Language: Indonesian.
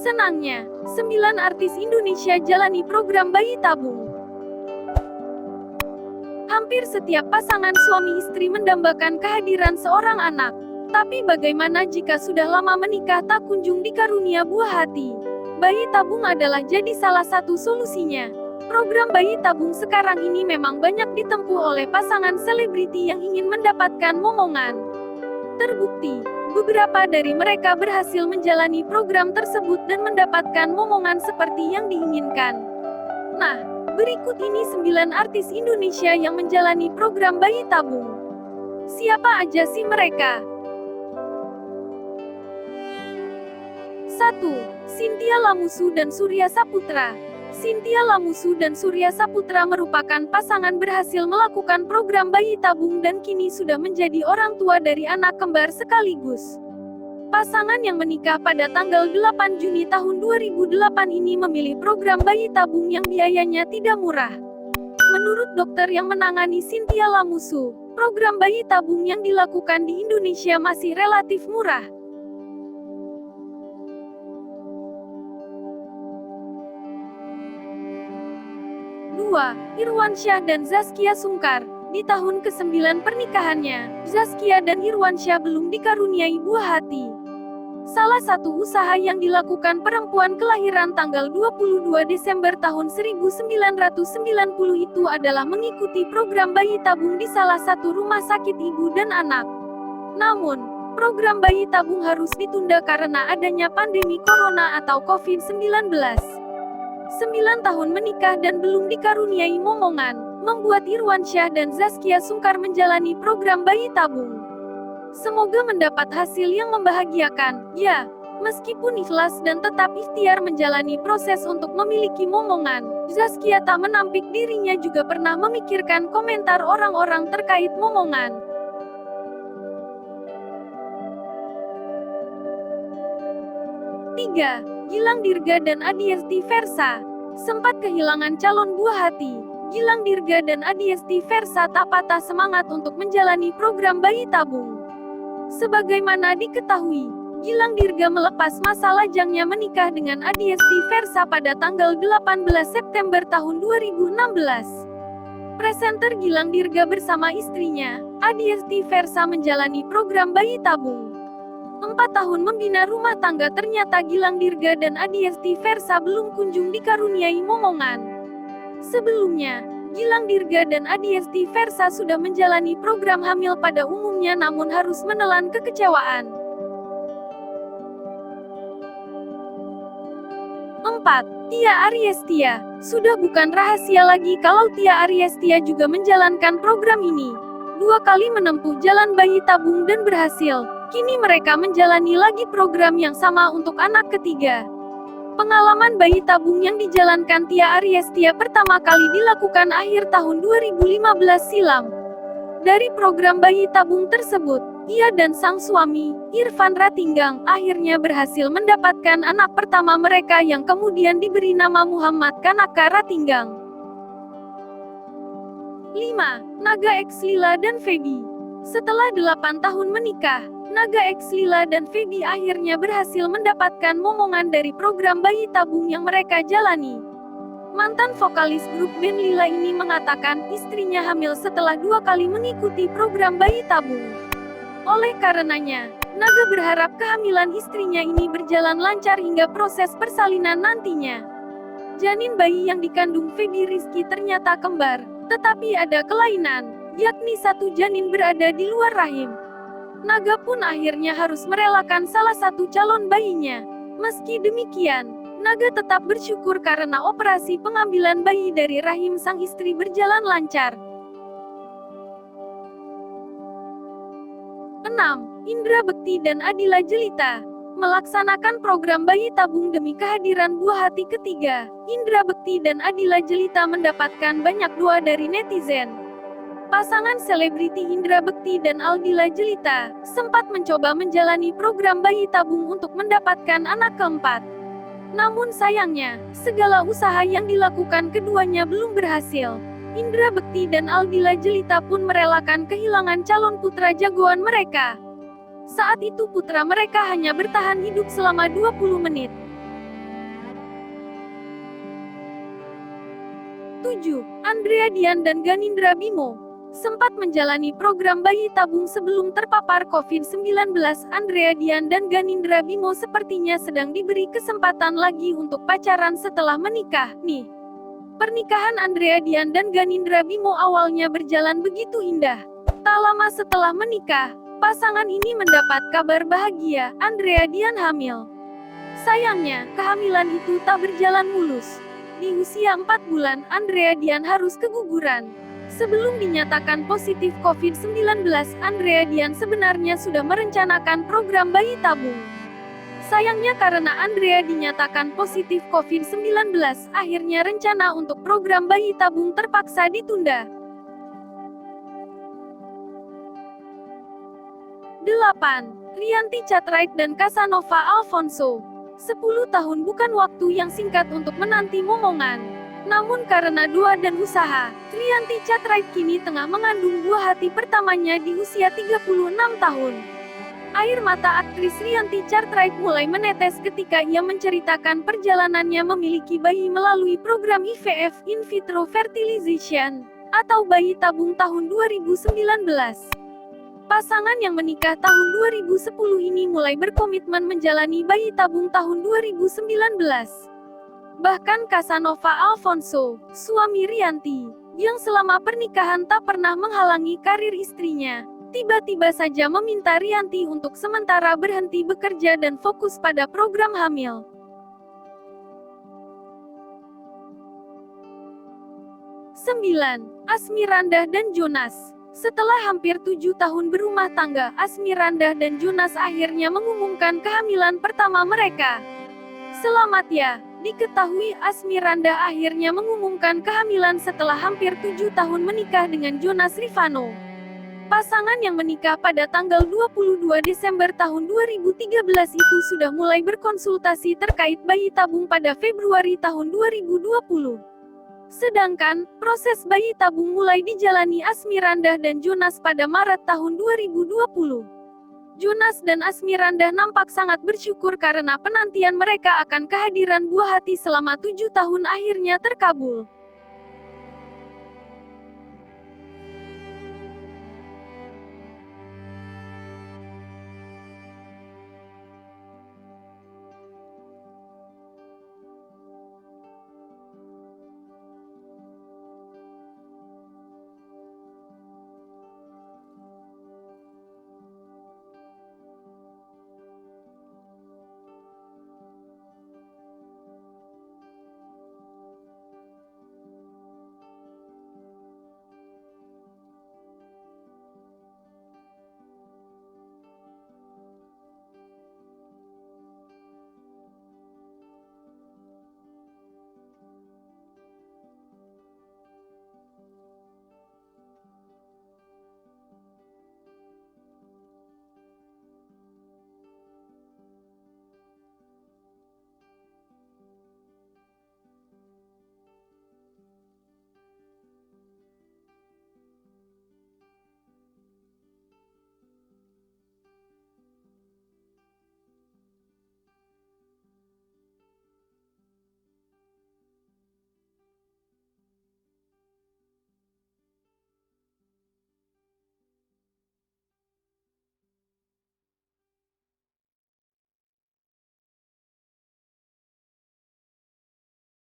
Senangnya, 9 artis Indonesia jalani program bayi tabung. Hampir setiap pasangan suami istri mendambakan kehadiran seorang anak. Tapi bagaimana jika sudah lama menikah tak kunjung dikarunia buah hati? Bayi tabung adalah jadi salah satu solusinya. Program bayi tabung sekarang ini memang banyak ditempuh oleh pasangan selebriti yang ingin mendapatkan momongan. Terbukti, beberapa dari mereka berhasil menjalani program tersebut dan mendapatkan momongan seperti yang diinginkan. Nah, berikut ini 9 artis Indonesia yang menjalani program bayi tabung. Siapa aja sih mereka? 1. Chintya Lamusu dan Surya Saputra. Chintya Lamusu dan Surya Saputra merupakan pasangan berhasil melakukan program bayi tabung dan kini sudah menjadi orang tua dari anak kembar sekaligus. Pasangan yang menikah pada tanggal 8 Juni tahun 2008 ini memilih program bayi tabung yang biayanya tidak murah. Menurut dokter yang menangani Chintya Lamusu, program bayi tabung yang dilakukan di Indonesia masih relatif murah. 2. Irwansyah dan Zaskia Sungkar. Di tahun ke-9 pernikahannya, Zaskia dan Irwansyah belum dikaruniai buah hati. Salah satu usaha yang dilakukan perempuan kelahiran tanggal 22 Desember tahun 1990 itu adalah mengikuti program bayi tabung di salah satu rumah sakit ibu dan anak. Namun, program bayi tabung harus ditunda karena adanya pandemi corona atau COVID-19. 9 tahun menikah dan belum dikaruniai momongan, membuat Irwansyah dan Zaskia Sungkar menjalani program bayi tabung. Semoga mendapat hasil yang membahagiakan, ya. Meskipun ikhlas dan tetap ikhtiar menjalani proses untuk memiliki momongan, Zaskia tak menampik dirinya juga pernah memikirkan komentar orang-orang terkait momongan. 3. Gilang Dirga dan Adiesti Versa. Sempat kehilangan calon buah hati, Gilang Dirga dan Adiesti Versa tak patah semangat untuk menjalani program bayi tabung. Sebagaimana diketahui, Gilang Dirga melepas masa lajangnya menikah dengan Adiesti Versa pada tanggal 18 September tahun 2016. Presenter Gilang Dirga bersama istrinya, Adiesti Versa menjalani program bayi tabung. 4 tahun membina rumah tangga ternyata Gilang Dirga dan Adiesti Versa belum kunjung dikaruniai momongan. Sebelumnya, Gilang Dirga dan Adiesti Versa sudah menjalani program hamil pada umumnya namun harus menelan kekecewaan. 4. Tia Ariestia. Sudah bukan rahasia lagi kalau Tia Ariestia juga menjalankan program ini. 2 kali menempuh jalan bayi tabung dan berhasil. Kini mereka menjalani lagi program yang sama untuk anak ketiga. Pengalaman bayi tabung yang dijalankan Tia Ariestia pertama kali dilakukan akhir tahun 2015 silam. Dari program bayi tabung tersebut, ia dan sang suami, Irfan Ratinggang, akhirnya berhasil mendapatkan anak pertama mereka yang kemudian diberi nama Muhammad Kanaka Ratinggang. 5. Naga X Lila dan Feby. Setelah 8 tahun menikah, Naga X Lila dan Feby akhirnya berhasil mendapatkan momongan dari program bayi tabung yang mereka jalani. Mantan vokalis grup band Lila ini mengatakan istrinya hamil setelah 2 kali mengikuti program bayi tabung. Oleh karenanya, Naga berharap kehamilan istrinya ini berjalan lancar hingga proses persalinan nantinya. Janin bayi yang dikandung Feby Rizky ternyata kembar, tetapi ada kelainan, yakni satu janin berada di luar rahim. Naga pun akhirnya harus merelakan salah satu calon bayinya. Meski demikian, Naga tetap bersyukur karena operasi pengambilan bayi dari rahim sang istri berjalan lancar. 6. Indra Bekti dan Adila Jelita. Melaksanakan program bayi tabung demi kehadiran buah hati ketiga, Indra Bekti dan Adila Jelita mendapatkan banyak doa dari netizen. Pasangan selebriti Indra Bekti dan Aldila Jelita sempat mencoba menjalani program bayi tabung untuk mendapatkan anak keempat. Namun sayangnya, segala usaha yang dilakukan keduanya belum berhasil. Indra Bekti dan Aldila Jelita pun merelakan kehilangan calon putra jagoan mereka. Saat itu putra mereka hanya bertahan hidup selama 20 menit. 7. Andrea Dian dan Ganindra Bimo sempat menjalani program bayi tabung sebelum terpapar COVID-19. Andrea Dian dan Ganindra Bimo sepertinya sedang diberi kesempatan lagi untuk pacaran setelah menikah. Nih, pernikahan Andrea Dian dan Ganindra Bimo awalnya berjalan begitu indah. Tak lama setelah menikah, pasangan ini mendapat kabar bahagia, Andrea Dian hamil. Sayangnya, kehamilan itu tak berjalan mulus. Di usia 4 bulan, Andrea Dian harus keguguran. Sebelum dinyatakan positif COVID-19, Andrea Dian sebenarnya sudah merencanakan program bayi tabung. Sayangnya karena Andrea dinyatakan positif COVID-19, akhirnya rencana untuk program bayi tabung terpaksa ditunda. 8. Rianti Cartwright dan Casanova Alfonso. 10 tahun bukan waktu yang singkat untuk menanti momongan. Namun karena doa dan usaha, Rianti Cartwright kini tengah mengandung buah hati pertamanya di usia 36 tahun. Air mata aktris Rianti Cartwright mulai menetes ketika ia menceritakan perjalanannya memiliki bayi melalui program IVF (In Vitro Fertilization) atau bayi tabung tahun 2019. Pasangan yang menikah tahun 2010 ini mulai berkomitmen menjalani bayi tabung tahun 2019. Bahkan Casanova Alfonso, suami Rianti, yang selama pernikahan tak pernah menghalangi karir istrinya, tiba-tiba saja meminta Rianti untuk sementara berhenti bekerja dan fokus pada program hamil. 9. Asmirandah dan Jonas. Setelah hampir 7 tahun berumah tangga, Asmirandah dan Jonas akhirnya mengumumkan kehamilan pertama mereka. Selamat ya, diketahui Asmirandah akhirnya mengumumkan kehamilan setelah hampir 7 tahun menikah dengan Jonas Rifano. Pasangan yang menikah pada tanggal 22 Desember tahun 2013 itu sudah mulai berkonsultasi terkait bayi tabung pada Februari tahun 2020. Sedangkan, proses bayi tabung mulai dijalani Asmirandah dan Jonas pada Maret tahun 2020. Jonas dan Asmirandah nampak sangat bersyukur karena penantian mereka akan kehadiran buah hati selama 7 tahun akhirnya terkabul.